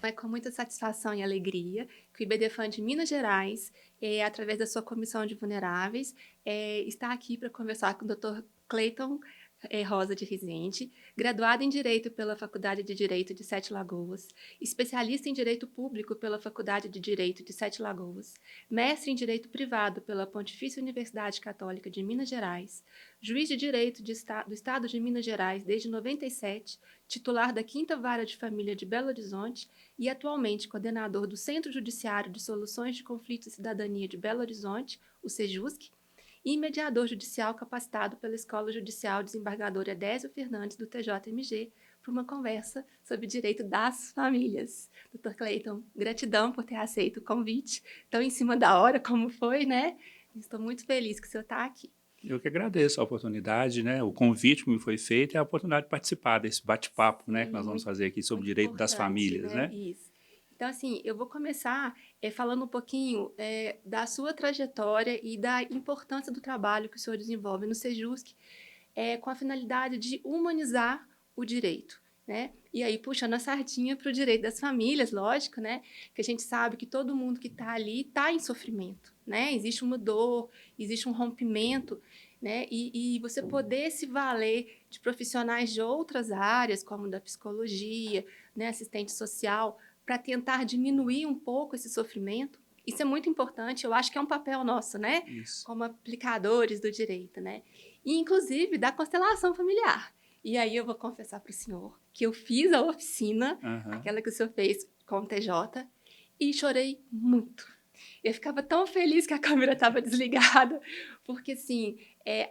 É com muita satisfação e alegria que o IBDFAN de Minas Gerais, através da sua Comissão de Vulneráveis, está aqui para conversar com o Dr. Cleiton Rosa de Rezende, graduado em Direito pela Faculdade de Direito de Sete Lagoas, especialista em Direito Público pela Faculdade de Direito de Sete Lagoas, mestre em Direito Privado pela Pontifícia Universidade Católica de Minas Gerais, juiz de Direito do Estado de Minas Gerais desde 97, titular da 5ª Vara de Família de Belo Horizonte e atualmente coordenador do Centro Judiciário de Soluções de Conflitos e Cidadania de Belo Horizonte, o SEJUSC, e mediador judicial capacitado pela Escola Judicial Desembargador Edésio Fernandes, do TJMG, para uma conversa sobre direito das famílias. Dr. Cleiton, gratidão por ter aceito o convite, tão em cima da hora como foi, né? Estou muito feliz que o senhor está aqui. Eu que agradeço a oportunidade, né? O convite que me foi feito e a oportunidade de participar desse bate-papo, né? Que nós vamos Muito, fazer aqui sobre o muito direito das importante, famílias, né? né? Isso. Então, assim, eu vou começar falando um pouquinho da sua trajetória e da importância do trabalho que o senhor desenvolve no Sejusc, com a finalidade de humanizar o direito, né? E aí, puxando a sardinha para o direito das famílias, lógico, né? Que a gente sabe que todo mundo que está ali está em sofrimento, né? Existe uma dor, existe um rompimento, né? E você poder se valer de profissionais de outras áreas, como da psicologia, né? Assistente social, para tentar diminuir um pouco esse sofrimento, isso é muito importante. Eu acho que é um papel nosso, né? Isso. Como aplicadores do direito, né? E, inclusive, da constelação familiar. E aí eu vou confessar para o senhor que eu fiz a oficina, Aham. aquela que o senhor fez com o TJ, e chorei muito. Eu ficava tão feliz que a câmera estava desligada, porque, assim,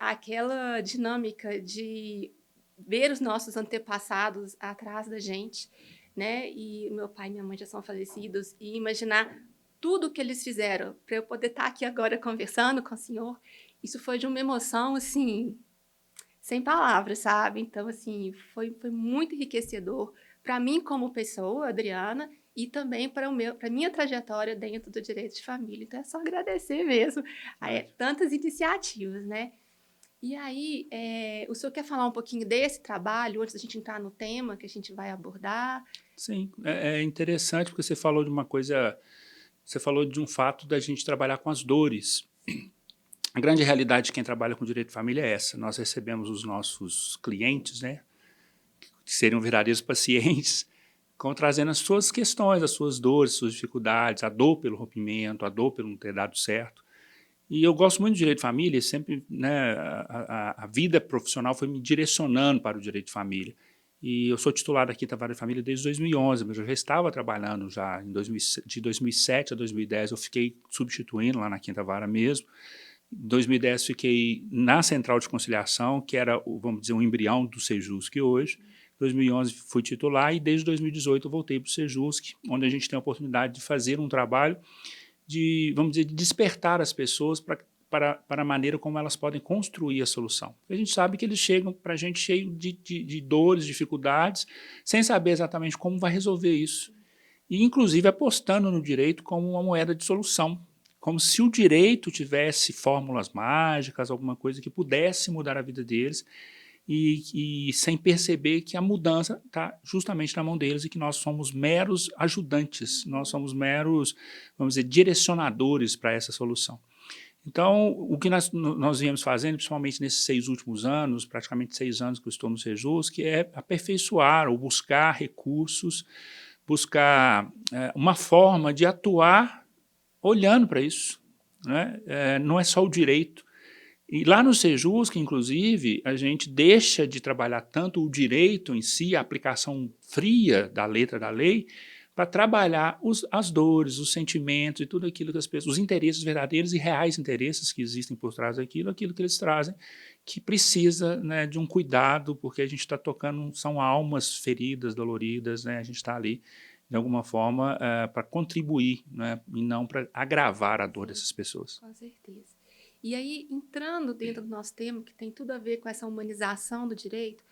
aquela dinâmica de ver os nossos antepassados atrás da gente, né? E meu pai e minha mãe já são falecidos, e imaginar tudo o que eles fizeram para eu poder estar aqui agora conversando com o senhor, isso foi de uma emoção, assim, sem palavras, sabe? Então, assim, foi muito enriquecedor para mim como pessoa, Adriana, e também para a minha trajetória dentro do direito de família. Então, é só agradecer mesmo a Ótimo. tantas iniciativas, né? E aí, o senhor quer falar um pouquinho desse trabalho, antes da gente entrar no tema que a gente vai abordar? Sim, é interessante porque você falou de uma coisa, você falou de um fato da gente trabalhar com as dores. A grande realidade de quem trabalha com direito de família é essa. Nós recebemos os nossos clientes, né? Que seriam verdadeiros pacientes, trazendo as suas questões, as suas dores, as suas dificuldades, a dor pelo rompimento, a dor pelo não ter dado certo. E eu gosto muito de direito de família, sempre, né, a vida profissional foi me direcionando para o direito de família. E eu sou titular da Quinta Vara de Família desde 2011, mas eu já estava trabalhando já de 2007 a 2010, eu fiquei substituindo lá na Quinta Vara mesmo. Em 2010 fiquei na Central de Conciliação, que era, vamos dizer, um embrião do Sejusc hoje. Em 2011 fui titular e desde 2018 eu voltei para o Sejusc, onde a gente tem a oportunidade de fazer um trabalho de, vamos dizer, de despertar as pessoas para a maneira como elas podem construir a solução. A gente sabe que eles chegam para a gente cheio de dores, dificuldades, sem saber exatamente como vai resolver isso. E, inclusive, apostando no direito como uma moeda de solução, como se o direito tivesse fórmulas mágicas, alguma coisa que pudesse mudar a vida deles, e sem perceber que a mudança está justamente na mão deles e que nós somos meros ajudantes, nós somos meros, vamos dizer, direcionadores para essa solução. Então, o que nós viemos fazendo, principalmente nesses 6 últimos anos, praticamente 6 anos que eu estou no Sejusc, que é aperfeiçoar ou buscar recursos, buscar uma forma de atuar olhando para isso. Né? Não é só o direito. E lá no Sejusc, inclusive, a gente deixa de trabalhar tanto o direito em si, a aplicação fria da letra da lei, para trabalhar as dores, os sentimentos e tudo aquilo que as pessoas, os interesses verdadeiros e reais interesses que existem por trás daquilo, aquilo que eles trazem, que precisa, né, de um cuidado, porque a gente está tocando, são almas feridas, doloridas, né, a gente está ali, de alguma forma, para contribuir, né, e não para agravar a dor Sim, dessas pessoas. com certeza. E aí, entrando dentro do nosso tema, que tem tudo a ver com essa humanização do direito,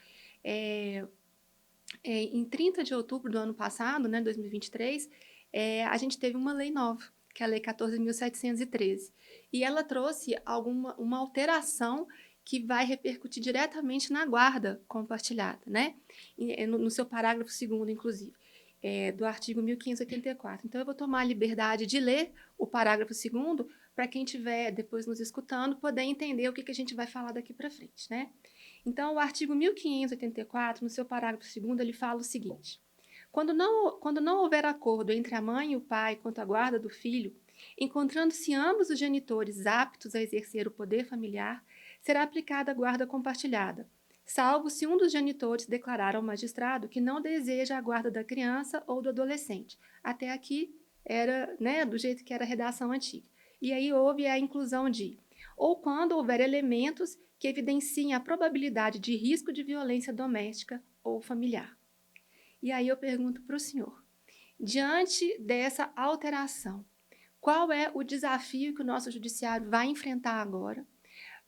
em 30 de outubro do ano passado, né, 2023, a gente teve uma lei nova, que é a Lei 14.713. E ela trouxe uma alteração que vai repercutir diretamente na guarda compartilhada, né? No seu parágrafo 2º, inclusive. do artigo 1584. Então, eu vou tomar a liberdade de ler o parágrafo 2º para quem estiver depois nos escutando poder entender o que a gente vai falar daqui para frente, né? Então, o artigo 1584, no seu parágrafo 2º, ele fala o seguinte: quando não houver acordo entre a mãe e o pai quanto à guarda do filho, encontrando-se ambos os genitores aptos a exercer o poder familiar, será aplicada a guarda compartilhada, salvo se um dos genitores declarar ao magistrado que não deseja a guarda da criança ou do adolescente. Até aqui era, né, do jeito que era a redação antiga. E aí houve a inclusão de ou quando houver elementos que evidenciem a probabilidade de risco de violência doméstica ou familiar. E aí eu pergunto para o senhor, diante dessa alteração, qual é o desafio que o nosso judiciário vai enfrentar agora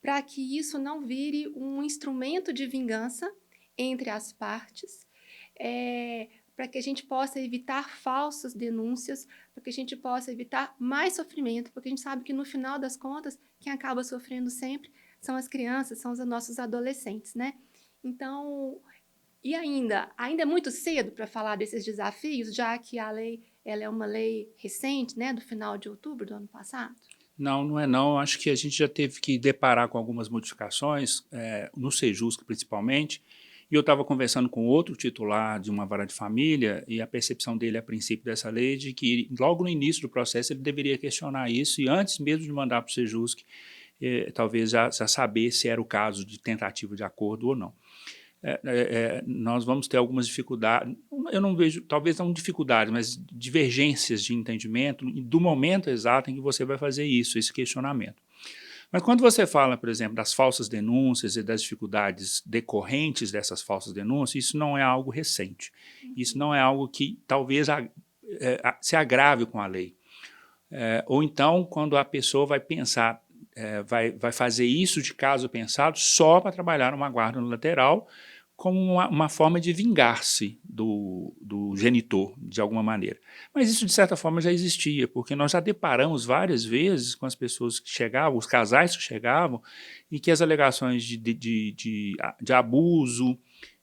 para que isso não vire um instrumento de vingança entre as partes, para que a gente possa evitar falsas denúncias, para que a gente possa evitar mais sofrimento, porque a gente sabe que, no final das contas, quem acaba sofrendo sempre são as crianças, são os nossos adolescentes, né? Então, e ainda é muito cedo para falar desses desafios, já que a lei ela é uma lei recente, né, do final de outubro do ano passado? Não, não é não. Acho que a gente já teve que deparar com algumas modificações, no Sejusc principalmente, e eu estava conversando com outro titular de uma vara de família e a percepção dele a princípio dessa lei de que logo no início do processo ele deveria questionar isso e antes mesmo de mandar para o Sejusc, talvez já saber se era o caso de tentativa de acordo ou não. Nós vamos ter algumas dificuldades, eu não vejo, talvez não dificuldades, mas divergências de entendimento do momento exato em que você vai fazer isso, esse questionamento. Mas quando você fala, por exemplo, das falsas denúncias e das dificuldades decorrentes dessas falsas denúncias, isso não é algo recente. Isso não é algo que talvez se agrave com a lei. Ou então, quando a pessoa vai pensar, vai fazer isso de caso pensado só para trabalhar uma guarda no lateral, como uma forma de vingar-se do genitor, de alguma maneira. Mas isso, de certa forma, já existia, porque nós já deparamos várias vezes com as pessoas que chegavam, os casais que chegavam, e que as alegações de abuso,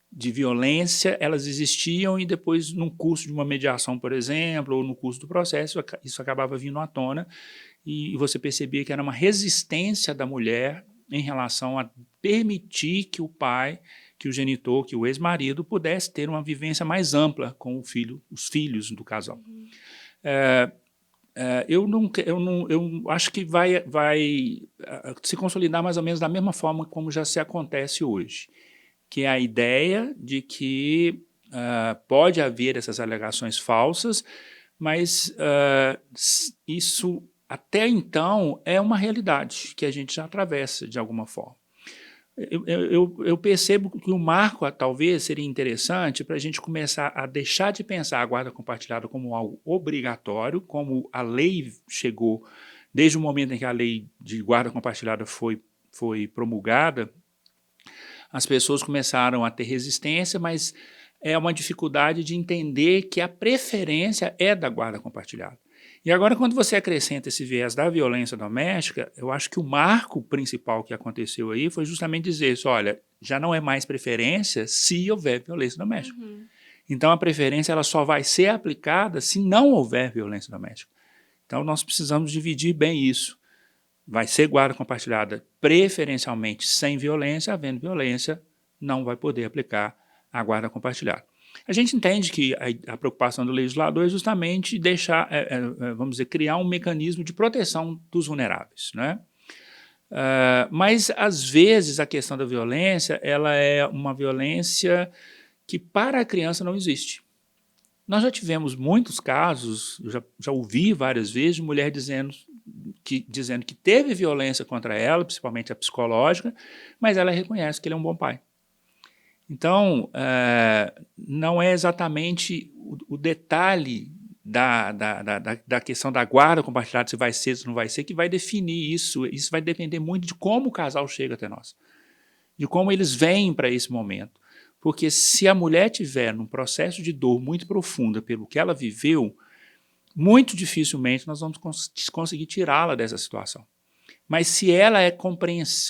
de violência, elas existiam e depois, num curso de uma mediação, por exemplo, ou no curso do processo, isso acabava vindo à tona, e você percebia que era uma resistência da mulher em relação a permitir que o pai, que o genitor, que o ex-marido pudesse ter uma vivência mais ampla com o filho, os filhos do casal. Eu acho que vai se consolidar mais ou menos da mesma forma como já se acontece hoje, que é a ideia de que pode haver essas alegações falsas, mas isso até então é uma realidade que a gente já atravessa de alguma forma. Eu percebo que o marco talvez seria interessante para a gente começar a deixar de pensar a guarda compartilhada como algo obrigatório, como a lei chegou, desde o momento em que a lei de guarda compartilhada foi promulgada, as pessoas começaram a ter resistência, mas é uma dificuldade de entender que a preferência é da guarda compartilhada. E agora, quando você acrescenta esse viés da violência doméstica, eu acho que o marco principal que aconteceu aí foi justamente dizer isso, olha, já não é mais preferência se houver violência doméstica. Então, a preferência ela só vai ser aplicada se não houver violência doméstica. Então, nós precisamos dividir bem isso. Vai ser guarda compartilhada preferencialmente sem violência, havendo violência, não vai poder aplicar a guarda compartilhada. A gente entende que a preocupação do legislador é justamente deixar, vamos dizer, criar um mecanismo de proteção dos vulneráveis, né? Mas, às vezes, a questão da violência, ela é uma violência que para a criança não existe. Nós já tivemos muitos casos, já ouvi várias vezes, de mulher dizendo que teve violência contra ela, principalmente a psicológica, mas ela reconhece que ele é um bom pai. Então, não é exatamente o detalhe da questão da guarda compartilhada, se vai ser, se não vai ser, que vai definir isso. Isso vai depender muito de como o casal chega até nós, de como eles vêm para esse momento. Porque se a mulher tiver num processo de dor muito profunda pelo que ela viveu, muito dificilmente nós vamos conseguir tirá-la dessa situação. Mas se ela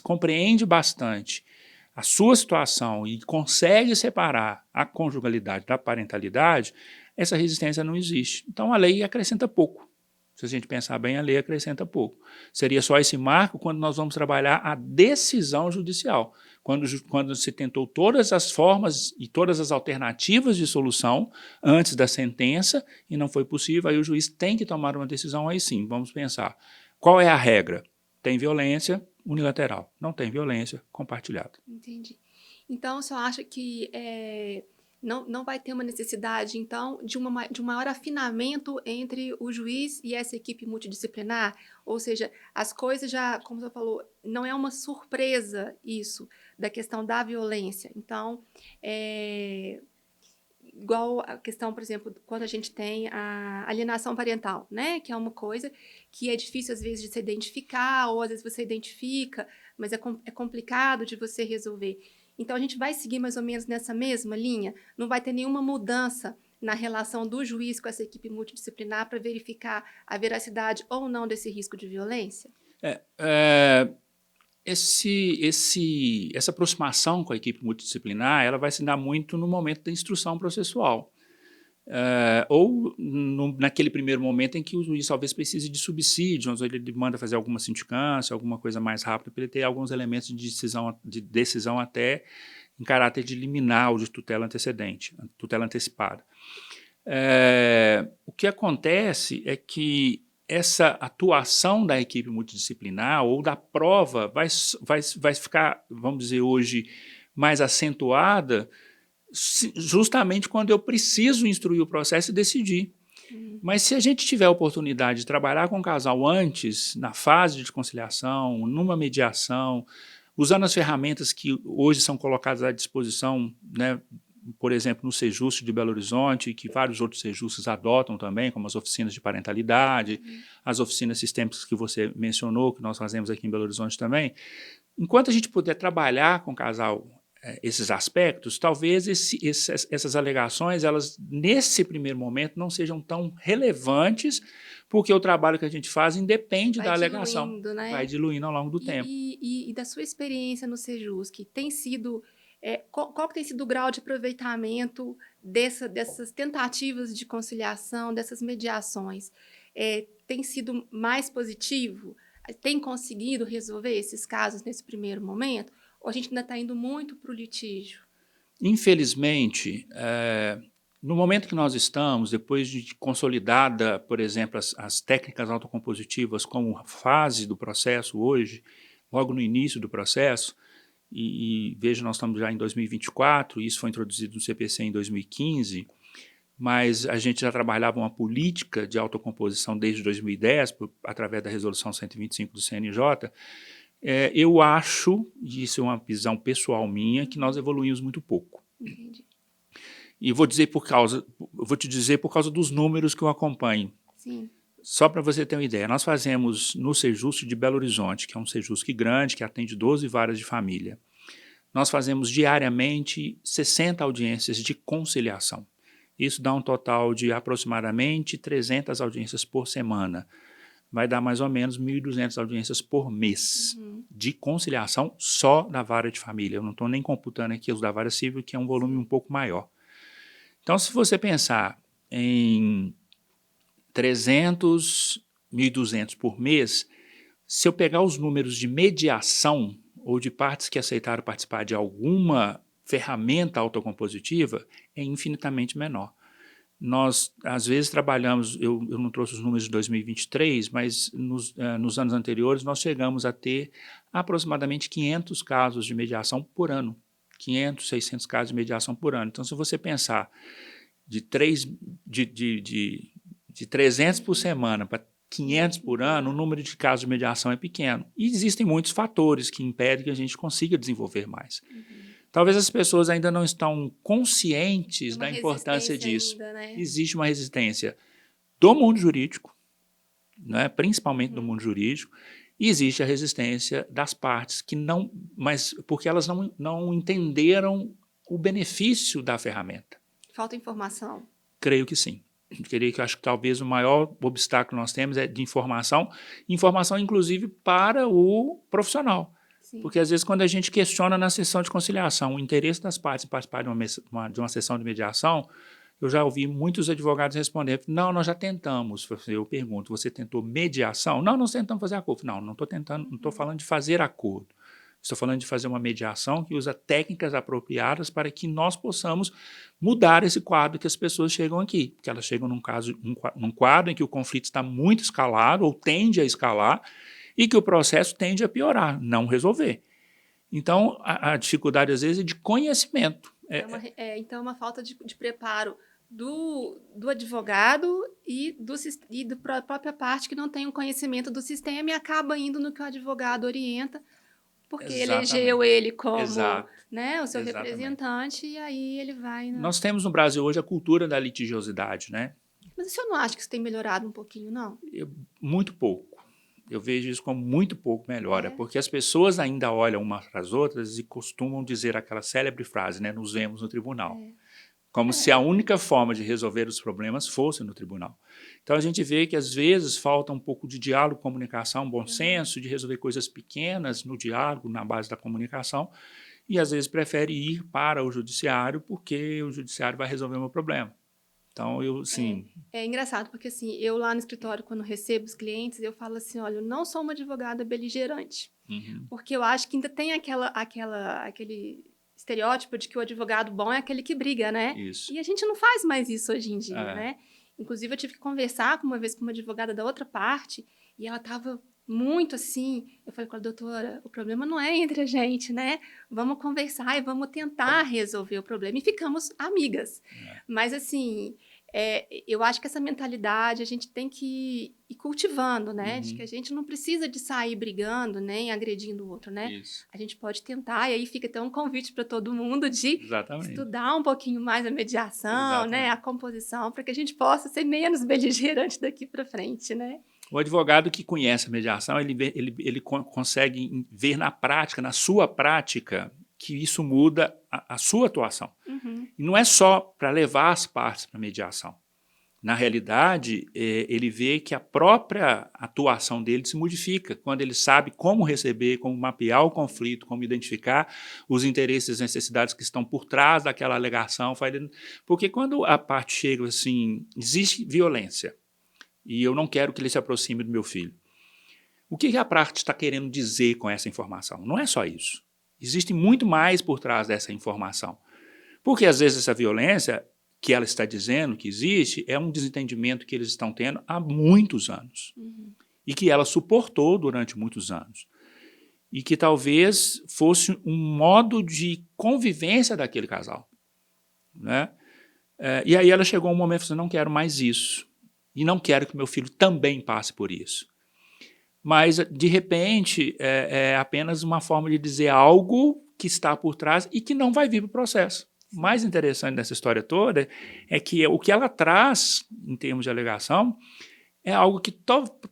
compreende bastante a sua situação e consegue separar a conjugalidade da parentalidade, essa resistência não existe. Então, a lei acrescenta pouco. Se a gente pensar bem, a lei acrescenta pouco. Seria só esse marco quando nós vamos trabalhar a decisão judicial. Quando se tentou todas as formas e todas as alternativas de solução antes da sentença e não foi possível, aí o juiz tem que tomar uma decisão, aí sim, vamos pensar. Qual é a regra? Tem violência unilateral, não tem violência compartilhada. Entendi. Então, o senhor acha que não vai ter uma necessidade, então, de um maior afinamento entre o juiz e essa equipe multidisciplinar? Ou seja, as coisas já, como o senhor falou, não é uma surpresa isso, da questão da violência. Então, igual a questão, por exemplo, quando a gente tem a alienação parental, né? Que é uma coisa que é difícil, às vezes, de se identificar, ou às vezes você identifica, mas é complicado de você resolver. Então, a gente vai seguir mais ou menos nessa mesma linha? Não vai ter nenhuma mudança na relação do juiz com essa equipe multidisciplinar para verificar a veracidade ou não desse risco de violência? Essa aproximação com a equipe multidisciplinar ela vai se dar muito no momento da instrução processual. Ou naquele primeiro momento em que o juiz talvez precise de subsídios, ou ele manda fazer alguma sindicância, alguma coisa mais rápida, para ele ter alguns elementos de decisão até em caráter de liminar ou de tutela antecedente, tutela antecipada. O que acontece é que essa atuação da equipe multidisciplinar ou da prova vai ficar, vamos dizer hoje, mais acentuada justamente quando eu preciso instruir o processo e decidir. Mas se a gente tiver a oportunidade de trabalhar com o casal antes, na fase de conciliação, numa mediação, usando as ferramentas que hoje são colocadas à disposição, né, por exemplo, no Sejusc de Belo Horizonte, e que vários outros Sejuscs adotam também, como as oficinas de parentalidade, as oficinas sistêmicas que você mencionou, que nós fazemos aqui em Belo Horizonte também. Enquanto a gente puder trabalhar com o casal esses aspectos, talvez essas alegações, elas, nesse primeiro momento, não sejam tão relevantes, porque o trabalho que a gente faz independe da alegação. Né? Vai diluindo ao longo do tempo. E da sua experiência no Sejusc, tem sido... qual que tem sido o grau de aproveitamento dessas tentativas de conciliação, dessas mediações? Tem sido mais positivo? Tem conseguido resolver esses casos nesse primeiro momento? Ou a gente ainda está indo muito para o litígio? Infelizmente, no momento que nós estamos, depois de consolidada, por exemplo, as técnicas autocompositivas como fase do processo hoje, logo no início do processo, e veja, nós estamos já em 2024, isso foi introduzido no CPC em 2015, mas a gente já trabalhava uma política de autocomposição desde 2010, através da resolução 125 do CNJ. Eu acho, e isso é uma visão pessoal minha, que nós evoluímos muito pouco. Entendi. E vou te dizer por causa dos números que eu acompanho. Sim. Só para você ter uma ideia, nós fazemos no Sejusc de Belo Horizonte, que é um Sejusc grande, que atende 12 varas de família. Nós fazemos diariamente 60 audiências de conciliação. Isso dá um total de aproximadamente 300 audiências por semana. Vai dar mais ou menos 1.200 audiências por mês de conciliação só da vara de família. Eu não estou nem computando aqui os da vara civil, que é um volume um pouco maior. Então, se você pensar em 300, 1.200 por mês, se eu pegar os números de mediação ou de partes que aceitaram participar de alguma ferramenta autocompositiva, é infinitamente menor. Nós, às vezes, trabalhamos, eu não trouxe os números de 2023, mas nos anos anteriores nós chegamos a ter aproximadamente 500 casos de mediação por ano. 500, 600 casos de mediação por ano. Então, se você pensar de 300 por semana para 500 por ano, o número de casos de mediação é pequeno. E existem muitos fatores que impedem que a gente consiga desenvolver mais. Talvez as pessoas ainda não estão conscientes da importância disso. Ainda, né? Existe uma resistência do mundo jurídico, né, principalmente do mundo jurídico, e existe a resistência das partes, mas porque elas não entenderam o benefício da ferramenta. Falta informação? Creio que sim. Eu acho que talvez o maior obstáculo que nós temos é de informação inclusive para o profissional. Sim. Porque às vezes quando a gente questiona na sessão de conciliação o interesse das partes em participar de uma sessão de mediação, eu já ouvi muitos advogados responder, não, nós já tentamos. Eu pergunto, você tentou mediação? Não, nós tentamos fazer acordo. Não estou tentando, não estou falando de fazer acordo. Estou falando de fazer uma mediação que usa técnicas apropriadas para que nós possamos mudar esse quadro que as pessoas chegam aqui. Porque elas chegam num quadro em que o conflito está muito escalado ou tende a escalar e que o processo tende a piorar, não resolver. Então, a dificuldade, às vezes, é de conhecimento. Então, é uma falta de preparo do advogado e da própria parte que não tem o conhecimento do sistema e acaba indo no que o advogado orienta, porque elegeu ele como né, o seu representante, e aí ele vai... Nós temos no Brasil hoje a cultura da litigiosidade, né? Mas o senhor não acha que isso tem melhorado um pouquinho, não? Muito pouco. Eu vejo isso como muito pouco melhora, porque as pessoas ainda olham umas para as outras e costumam dizer aquela célebre frase, né? Nos vemos no tribunal. Como se a única forma de resolver os problemas fosse no tribunal. Então, a gente vê que, às vezes, falta um pouco de diálogo, comunicação, bom senso, de resolver coisas pequenas no diálogo, na base da comunicação, e, às vezes, prefere ir para o judiciário porque o judiciário vai resolver o meu problema. Então, É engraçado, porque assim, eu lá no escritório, quando recebo os clientes, eu falo assim, olha, eu não sou uma advogada beligerante, porque eu acho que ainda tem aquele estereótipo de que o advogado bom é aquele que briga, né? Isso. E a gente não faz mais isso hoje em dia, né? Inclusive, eu tive que conversar uma vez com uma advogada da outra parte, e ela estava muito assim, eu falei com ela, doutora, o problema não é entre a gente, né? Vamos conversar e vamos tentar resolver o problema. E ficamos amigas. Mas, assim, eu acho que essa mentalidade a gente tem que ir cultivando, né? De que a gente não precisa de sair brigando, nem agredindo o outro, né? Isso. A gente pode tentar, e aí fica até um convite para todo mundo de estudar um pouquinho mais a mediação, né? A composição, para que a gente possa ser menos beligerante daqui para frente, né? O advogado que conhece a mediação, ele consegue ver na prática, na sua prática, que isso muda a sua atuação. E não é só para levar as partes para a mediação. Na realidade, ele vê que a própria atuação dele se modifica quando ele sabe como receber, como mapear o conflito, como identificar os interesses e necessidades que estão por trás daquela alegação. Porque quando a parte chega assim, existe violência, e eu não quero que ele se aproxime do meu filho. O que a parte está querendo dizer com essa informação? Não é só isso. Existe muito mais por trás dessa informação. Porque, às vezes, essa violência que ela está dizendo que existe é um desentendimento que eles estão tendo há muitos anos. E que ela suportou durante muitos anos. E que talvez fosse um modo de convivência daquele casal. Né? E aí ela chegou a um momento e falou, não quero mais isso. E não quero que meu filho também passe por isso. Mas, de repente, é apenas uma forma de dizer algo que está por trás e que não vai vir para o processo. O mais interessante dessa história toda é que o que ela traz, em termos de alegação, é algo que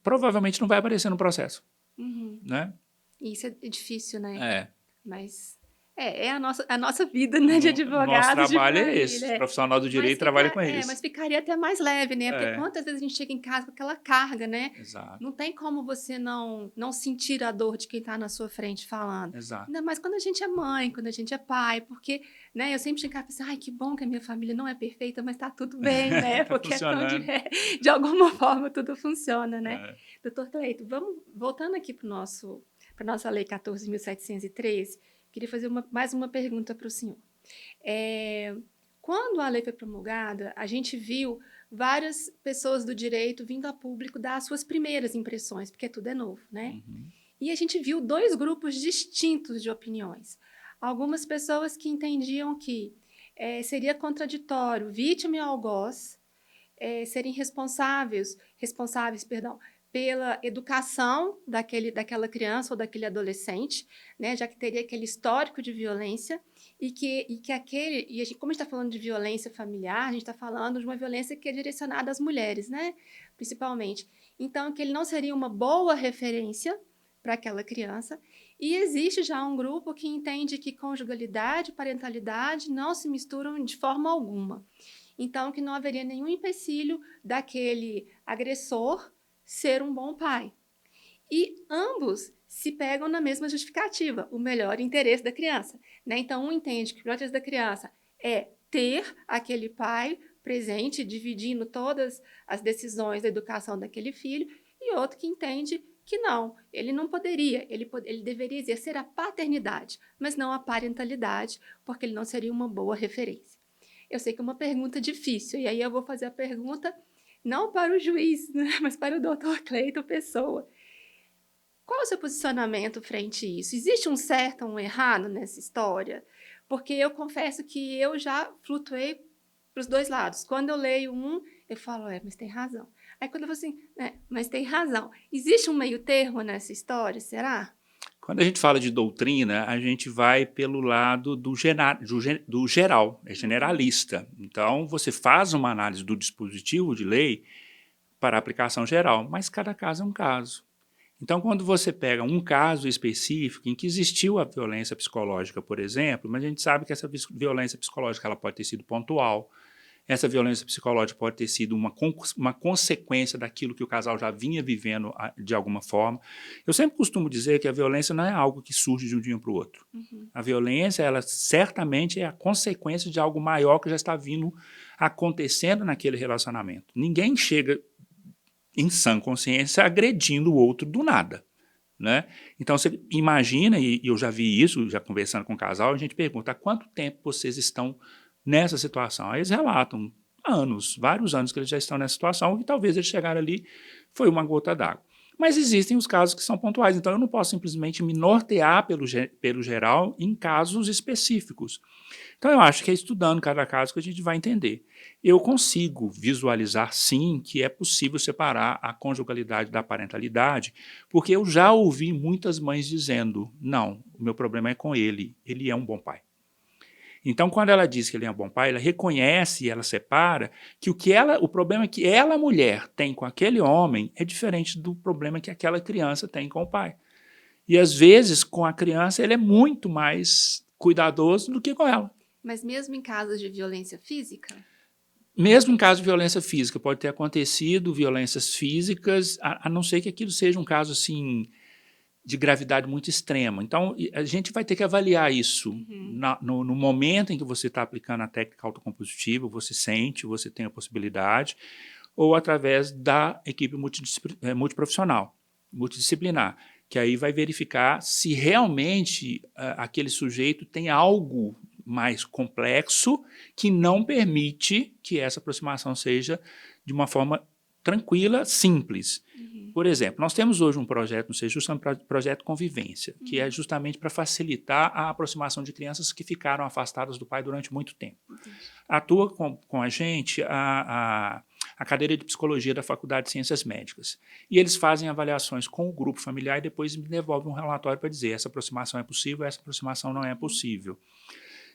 provavelmente não vai aparecer no processo. Né? Isso é difícil, né? Mas... É a nossa vida, né, de advogado. Nosso trabalho é esse. O profissional do direito trabalha com isso. Mas ficaria até mais leve, né? Porque quantas vezes a gente chega em casa com aquela carga, né? Exato. Não tem como você não sentir a dor de quem está na sua frente falando. Exato. Ainda mais quando a gente é mãe, quando a gente é pai, porque, né, eu sempre chego em casa e penso, ai, que bom que a minha família não é perfeita, mas tá tudo bem, né? Porque de alguma forma tudo funciona, né? Doutor Cleito, voltando aqui para nossa Lei 14.713, queria fazer mais uma pergunta para o senhor. Quando a lei foi promulgada, a gente viu várias pessoas do direito vindo a público dar as suas primeiras impressões, porque tudo é novo, né? E a gente viu dois grupos distintos de opiniões. Algumas pessoas que entendiam que seria contraditório vítima e algoz serem responsáveis, pela educação daquela criança ou daquele adolescente, né, já que teria aquele histórico de violência como a gente está falando de violência familiar, a gente está falando de uma violência que é direcionada às mulheres, né, principalmente. Então, que ele não seria uma boa referência para aquela criança. E existe já um grupo que entende que conjugalidade e parentalidade não se misturam de forma alguma. Então, que não haveria nenhum empecilho daquele agressor ser um bom pai. E ambos se pegam na mesma justificativa, o melhor interesse da criança. Né? Então, um entende que o melhor interesse da criança é ter aquele pai presente, dividindo todas as decisões da educação daquele filho, e outro que entende que não, ele não poderia, ele deveria exercer a paternidade, mas não a parentalidade, porque ele não seria uma boa referência. Eu sei que é uma pergunta difícil, e aí eu vou fazer a pergunta não para o juiz, né, mas para o Dr. Cleiton Pessoa. Qual o seu posicionamento frente a isso? Existe um certo ou um errado nessa história? Porque eu confesso que eu já flutuei para os dois lados. Quando eu leio um, eu falo, mas tem razão. Aí quando eu falo assim, mas tem razão. Existe um meio termo nessa história, será? Quando a gente fala de doutrina, a gente vai pelo lado do geral, é generalista. Então, você faz uma análise do dispositivo de lei para aplicação geral, mas cada caso é um caso. Então, quando você pega um caso específico em que existiu a violência psicológica, por exemplo, mas a gente sabe que essa violência psicológica ela pode ter sido pontual, essa violência psicológica pode ter sido uma consequência daquilo que o casal já vinha vivendo de alguma forma. Eu sempre costumo dizer que a violência não é algo que surge de um dia para o outro. A violência, ela certamente é a consequência de algo maior que já está vindo acontecendo naquele relacionamento. Ninguém chega em sã consciência agredindo o outro do nada, né? Então você imagina, e eu já vi isso, já conversando com o casal, a gente pergunta há quanto tempo vocês estão nessa situação? Aí eles relatam anos, vários anos que eles já estão nessa situação, e talvez eles chegaram ali, foi uma gota d'água. Mas existem os casos que são pontuais, então eu não posso simplesmente me nortear pelo geral em casos específicos. Então, eu acho que é estudando cada caso que a gente vai entender. Eu consigo visualizar, sim, que é possível separar a conjugalidade da parentalidade, porque eu já ouvi muitas mães dizendo, não, o meu problema é com ele é um bom pai. Então, quando ela diz que ele é um bom pai, ela reconhece e ela separa que o problema que ela, mulher, tem com aquele homem é diferente do problema que aquela criança tem com o pai. E, às vezes, com a criança, ele é muito mais cuidadoso do que com ela. Mas mesmo em casos de violência física? Mesmo em caso de violência física, pode ter acontecido violências físicas, a não ser que aquilo seja um caso assim de gravidade muito extrema. Então, a gente vai ter que avaliar isso no momento em que você está aplicando a técnica autocompositiva, você sente, você tem a possibilidade, ou através da equipe multiprofissional, multidisciplinar, que aí vai verificar se realmente aquele sujeito tem algo mais complexo que não permite que essa aproximação seja de uma forma tranquila, simples. Por exemplo, nós temos hoje um projeto no Sejus, chamado Projeto Convivência, que é justamente para facilitar a aproximação de crianças que ficaram afastadas do pai durante muito tempo. Atua com a gente a cadeira de psicologia da Faculdade de Ciências Médicas. E eles fazem avaliações com o grupo familiar e depois me devolvem um relatório para dizer essa aproximação é possível, essa aproximação não é possível.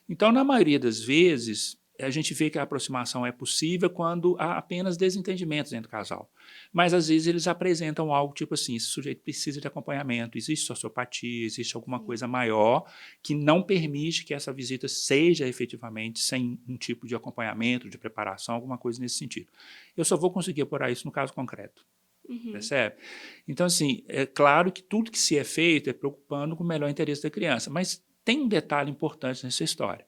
Então, na maioria das vezes, a gente vê que a aproximação é possível quando há apenas desentendimentos entre o casal. Mas, às vezes, eles apresentam algo tipo assim, esse sujeito precisa de acompanhamento, existe sociopatia, existe alguma coisa maior que não permite que essa visita seja efetivamente sem um tipo de acompanhamento, de preparação, alguma coisa nesse sentido. Eu só vou conseguir apurar isso no caso concreto. Percebe? Então, assim, é claro que tudo que se é feito é preocupando com o melhor interesse da criança, mas tem um detalhe importante nessa história.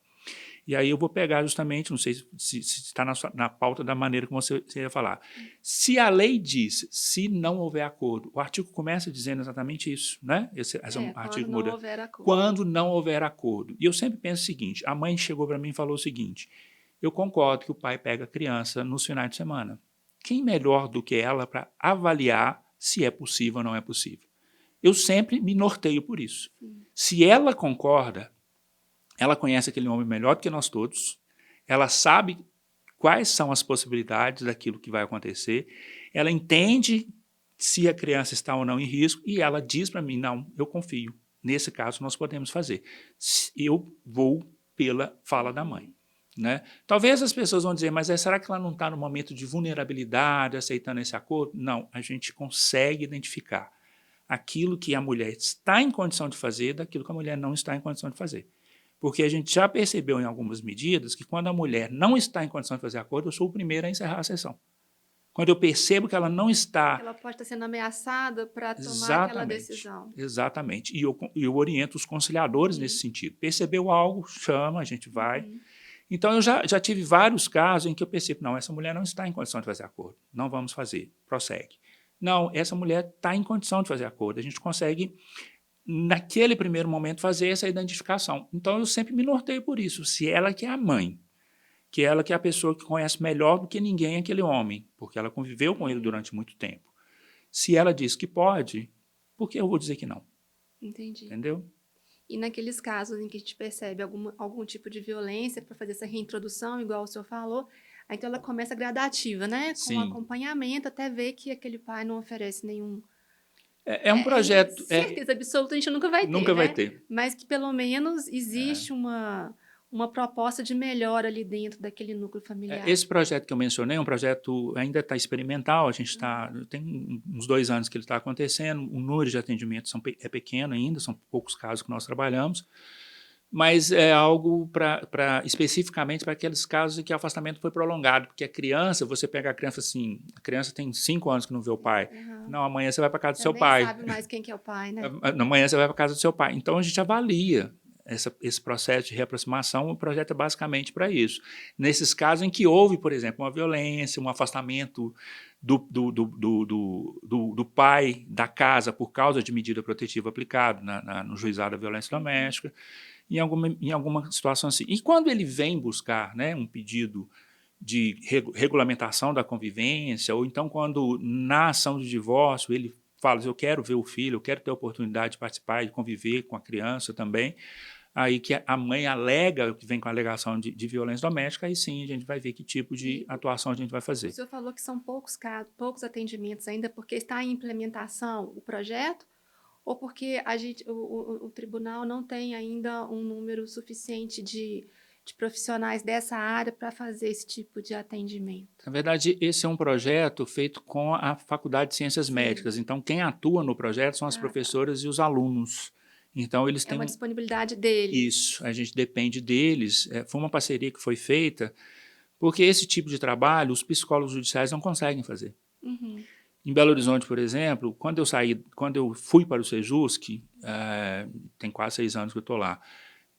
E aí eu vou pegar justamente, não sei se está na pauta da maneira como você ia falar. Se a lei diz, se não houver acordo, o artigo começa dizendo exatamente isso, né? Esse artigo muda. Quando não houver acordo. E eu sempre penso o seguinte, a mãe chegou para mim e falou o seguinte, eu concordo que o pai pega a criança nos finais de semana. Quem melhor do que ela para avaliar se é possível ou não é possível? Eu sempre me norteio por isso. Se ela concorda, ela conhece aquele homem melhor do que nós todos, ela sabe quais são as possibilidades daquilo que vai acontecer, ela entende se a criança está ou não em risco e ela diz para mim, não, eu confio, nesse caso nós podemos fazer. Eu vou pela fala da mãe. Né? Talvez as pessoas vão dizer, mas será que ela não está no momento de vulnerabilidade, aceitando esse acordo? Não, a gente consegue identificar aquilo que a mulher está em condição de fazer daquilo que a mulher não está em condição de fazer. Porque a gente já percebeu em algumas medidas que quando a mulher não está em condição de fazer acordo, eu sou o primeiro a encerrar a sessão. Quando eu percebo que ela não está... Ela pode estar sendo ameaçada para tomar aquela decisão. Exatamente. E eu oriento os conciliadores nesse sentido. Percebeu algo, chama, a gente vai. Então, eu já tive vários casos em que eu percebo, não, essa mulher não está em condição de fazer acordo, não vamos fazer, prossegue. Não, essa mulher está em condição de fazer acordo, a gente consegue, naquele primeiro momento, fazer essa identificação. Então, eu sempre me norteio por isso, se ela que é a mãe, que ela que é a pessoa que conhece melhor do que ninguém aquele homem, porque ela conviveu com ele durante muito tempo. Se ela diz que pode, por que eu vou dizer que não? Entendi. Entendeu? E naqueles casos em que a gente percebe algum tipo de violência para fazer essa reintrodução, igual o senhor falou, aí então ela começa gradativa, né? Com Sim. acompanhamento, até ver que aquele pai não oferece nenhum. É um projeto... Certeza absoluta a gente nunca vai ter, nunca vai né? ter. Mas que pelo menos existe uma proposta de melhora ali dentro daquele núcleo familiar. Esse projeto que eu mencionei é um projeto ainda está experimental, a gente tem uns 2 anos que ele está acontecendo, o número de atendimentos é pequeno ainda, são poucos casos que nós trabalhamos, mas é algo especificamente para aqueles casos em que o afastamento foi prolongado, porque a criança, você pega a criança assim, a criança tem 5 anos que não vê o pai, não, amanhã você vai para casa do Já seu nem pai. sabe mais quem que é o pai, né? Amanhã você vai para casa do seu pai. Então a gente avalia esse processo de reaproximação, o projeto é basicamente para isso. Nesses casos em que houve, por exemplo, uma violência, um afastamento do pai da casa por causa de medida protetiva aplicada no juizado da violência doméstica, em alguma situação assim. E quando ele vem buscar, né, um pedido de regulamentação da convivência, ou então quando na ação de divórcio ele fala, eu quero ver o filho, eu quero ter a oportunidade de participar e conviver com a criança também, aí que a mãe alega, que vem com a alegação de violência doméstica, aí sim a gente vai ver que tipo de atuação a gente vai fazer. O senhor falou que são poucos casos, poucos atendimentos ainda, porque está em implementação o projeto, ou porque o tribunal não tem ainda um número suficiente de profissionais dessa área para fazer esse tipo de atendimento? Na verdade, esse é um projeto feito com a Faculdade de Ciências Médicas, então quem atua no projeto são as professoras e os alunos. Então, eles É têm uma disponibilidade deles. Isso, a gente depende deles. Foi uma parceria que foi feita, porque esse tipo de trabalho os psicólogos judiciais não conseguem fazer. Em Belo Horizonte, por exemplo, quando eu fui para o Sejusc, tem quase 6 anos que eu estou lá,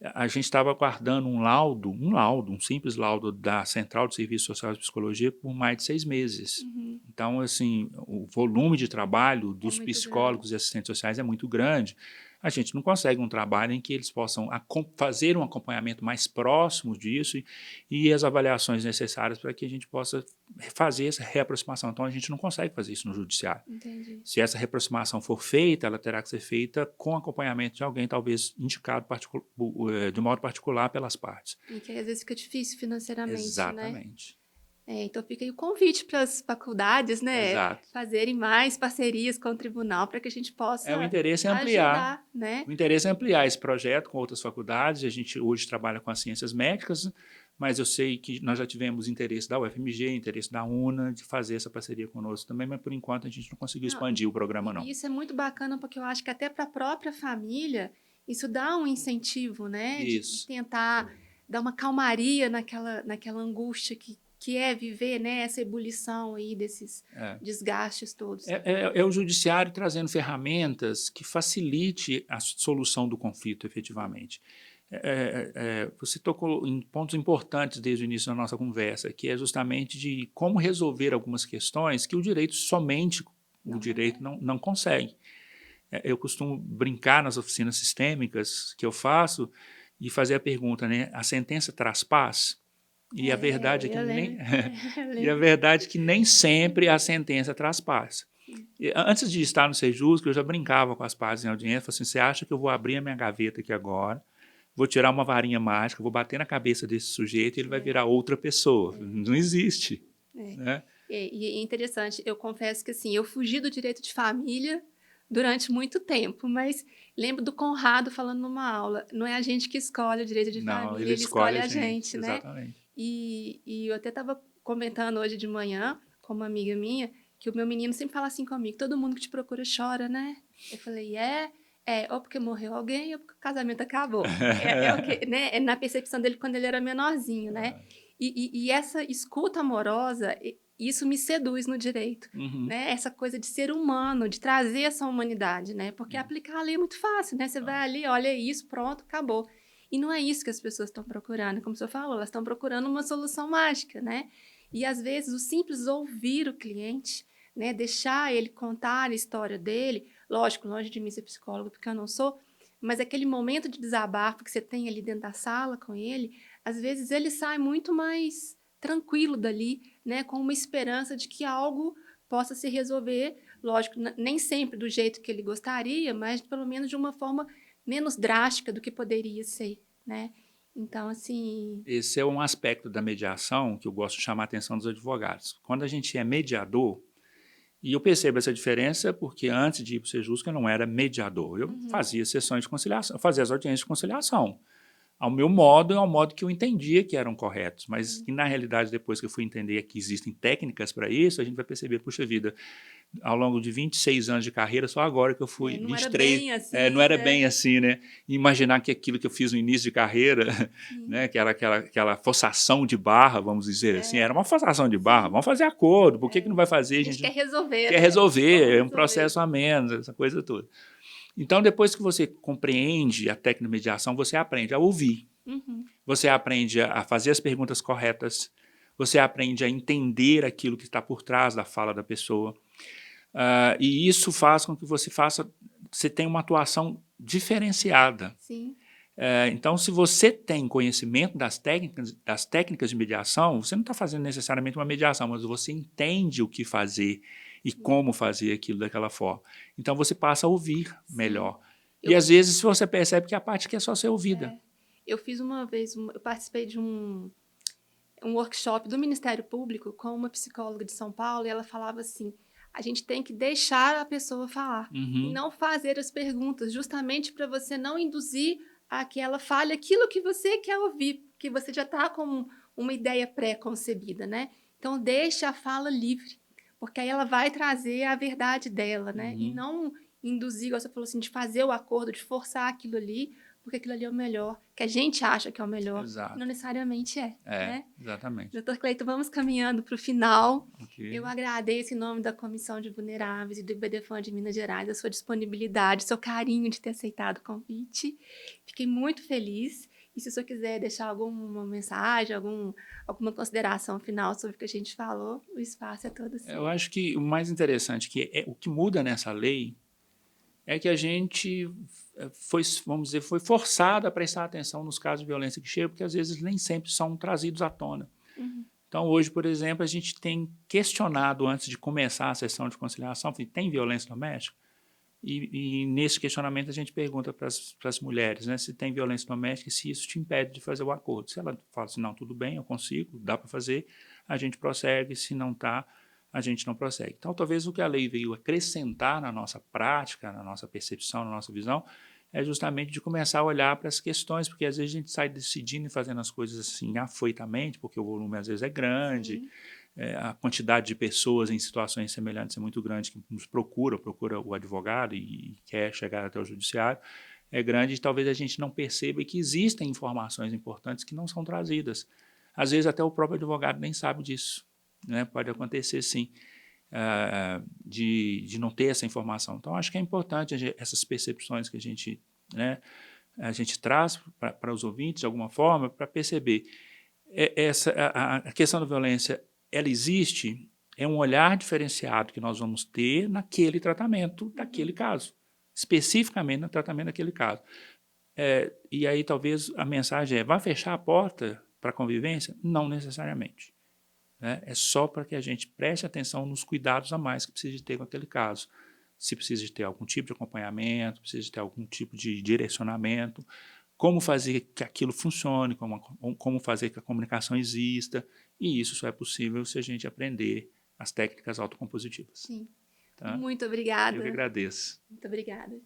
a gente estava aguardando um simples laudo da Central de Serviços Sociais de Psicologia por mais de 6 meses. Então, assim, o volume de trabalho dos psicólogos e assistentes sociais é muito grande. A gente não consegue um trabalho em que eles possam fazer um acompanhamento mais próximo disso e as avaliações necessárias para que a gente possa fazer essa reaproximação. Então, a gente não consegue fazer isso no judiciário. Entendi. Se essa reaproximação for feita, ela terá que ser feita com acompanhamento de alguém, talvez indicado de modo particular pelas partes. E que às vezes fica difícil financeiramente, Exatamente. né? Então fica aí o convite para as faculdades, né? Exato. Fazerem mais parcerias com o tribunal para que a gente possa O interesse é ajudar, né? O interesse é ampliar esse projeto com outras faculdades. A gente hoje trabalha com as ciências médicas, mas eu sei que nós já tivemos interesse da UFMG, interesse da UNA de fazer essa parceria conosco também, mas por enquanto a gente não conseguiu expandir o programa, não. Isso é muito bacana porque eu acho que até para a própria família isso dá um incentivo, né? De tentar dar uma calmaria naquela angústia que é viver, né, essa ebulição aí desses desgastes todos. É o judiciário trazendo ferramentas que facilite a solução do conflito, efetivamente. Você tocou em pontos importantes desde o início da nossa conversa, que é justamente de como resolver algumas questões que o direito não consegue. Eu costumo brincar nas oficinas sistêmicas que eu faço e fazer a pergunta, né, a sentença traz paz? E a verdade é que nem sempre a sentença traz paz. Antes de estar no Sejusc, eu já brincava com as partes em audiência, falei assim, você acha que eu vou abrir a minha gaveta aqui agora, vou tirar uma varinha mágica, vou bater na cabeça desse sujeito e ele vai virar outra pessoa? Não existe. Né? E é interessante, eu confesso que assim, eu fugi do direito de família durante muito tempo, mas lembro do Conrado falando numa aula, não é a gente que escolhe o direito de família, ele escolhe a gente, né? Exatamente. E eu até estava comentando hoje de manhã com uma amiga minha que o meu menino sempre fala assim comigo, todo mundo que te procura chora, né? Eu falei, ou porque morreu alguém ou porque o casamento acabou. Né? É na percepção dele quando ele era menorzinho, né? E essa escuta amorosa, isso me seduz no direito, né? Essa coisa de ser humano, de trazer essa humanidade, né? Porque aplicar a lei é muito fácil, né? Você vai ali, olha isso, pronto, acabou. E não é isso que as pessoas estão procurando. Como o senhor falou, elas estão procurando uma solução mágica, né? E, às vezes, o simples ouvir o cliente, né, deixar ele contar a história dele, lógico, longe de mim ser psicólogo, porque eu não sou, mas aquele momento de desabafo que você tem ali dentro da sala com ele, às vezes ele sai muito mais tranquilo dali, né, com uma esperança de que algo possa se resolver, lógico, nem sempre do jeito que ele gostaria, mas pelo menos de uma forma menos drástica do que poderia ser, né? Então, assim... Esse é um aspecto da mediação que eu gosto de chamar a atenção dos advogados. Quando a gente é mediador, e eu percebo essa diferença porque antes de ir para o Sejusc eu não era mediador, eu fazia sessões de conciliação, eu fazia as audiências de conciliação, ao meu modo e ao modo que eu entendia que eram corretos, mas que na realidade depois que eu fui entender que existem técnicas para isso, a gente vai perceber, puxa vida, ao longo de 26 anos de carreira, só agora que eu fui, não 23, era bem assim, não era né? bem assim, né? Imaginar que aquilo que eu fiz no início de carreira, né, que era aquela forçação de barra, vamos dizer assim, era uma forçação de barra, vamos fazer acordo, por que não vai fazer? A gente quer resolver, quer né? resolver, é um Vamos processo a menos, essa coisa toda. Então, depois que você compreende a técnica de mediação, você aprende a ouvir, você aprende a fazer as perguntas corretas, você aprende a entender aquilo que está por trás da fala da pessoa. E isso faz com que você tenha uma atuação diferenciada. Sim. Então, se você tem conhecimento das técnicas de mediação, você não está fazendo necessariamente uma mediação, mas você entende o que fazer e como fazer aquilo daquela forma. Então, você passa a ouvir melhor. E, às vezes, você percebe que a parte que é só ser ouvida. Eu fiz uma vez, eu participei de um workshop do Ministério Público com uma psicóloga de São Paulo e ela falava assim, a gente tem que deixar a pessoa falar e não fazer as perguntas, justamente para você não induzir a que ela fale aquilo que você quer ouvir, que você já está com uma ideia pré-concebida, né? Então, deixa a fala livre, porque aí ela vai trazer a verdade dela, né? E não induzir, igual você falou assim, de fazer o acordo, de forçar aquilo ali, porque aquilo ali é o melhor, que a gente acha que é o melhor. Exato. Não necessariamente é, né? Exatamente. Doutor Cleiton, vamos caminhando para o final. Okay. Eu agradeço em nome da Comissão de Vulneráveis e do IBDFAN de Minas Gerais a sua disponibilidade, seu carinho de ter aceitado o convite. Fiquei muito feliz. E se o senhor quiser deixar alguma mensagem, alguma consideração final sobre o que a gente falou, o espaço é todo seu. Eu acho que o mais interessante, o que muda nessa lei, é que a gente vamos dizer, foi forçado a prestar atenção nos casos de violência que chegam, porque às vezes nem sempre são trazidos à tona. Então, hoje, por exemplo, a gente tem questionado antes de começar a sessão de conciliação, tem violência doméstica? E nesse questionamento a gente pergunta para as mulheres, né, se tem violência doméstica e se isso te impede de fazer o acordo. Se ela fala assim, não, tudo bem, eu consigo, dá para fazer, a gente prossegue, se não está, a gente não prossegue. Então, talvez o que a lei veio acrescentar na nossa prática, na nossa percepção, na nossa visão, é justamente de começar a olhar para as questões, porque às vezes a gente sai decidindo e fazendo as coisas assim afoitamente, porque o volume às vezes é grande, a quantidade de pessoas em situações semelhantes é muito grande, que nos procura o advogado e quer chegar até o judiciário, é grande e talvez a gente não perceba que existem informações importantes que não são trazidas. Às vezes até o próprio advogado nem sabe disso, né? Pode acontecer sim, de não ter essa informação. Então, acho que é importante essas percepções que a gente traz para os ouvintes, de alguma forma, para perceber a questão da violência, ela existe, é um olhar diferenciado que nós vamos ter naquele tratamento daquele caso, especificamente no tratamento daquele caso. E aí talvez a mensagem vai fechar a porta para a convivência? Não necessariamente. Né? É só para que a gente preste atenção nos cuidados a mais que precisa de ter com aquele caso. Se precisa de ter algum tipo de acompanhamento, precisa de ter algum tipo de direcionamento, como fazer que aquilo funcione, como fazer que a comunicação exista, e isso só é possível se a gente aprender as técnicas autocompositivas. Sim. Tá? Muito obrigada. Eu que agradeço. Muito obrigada.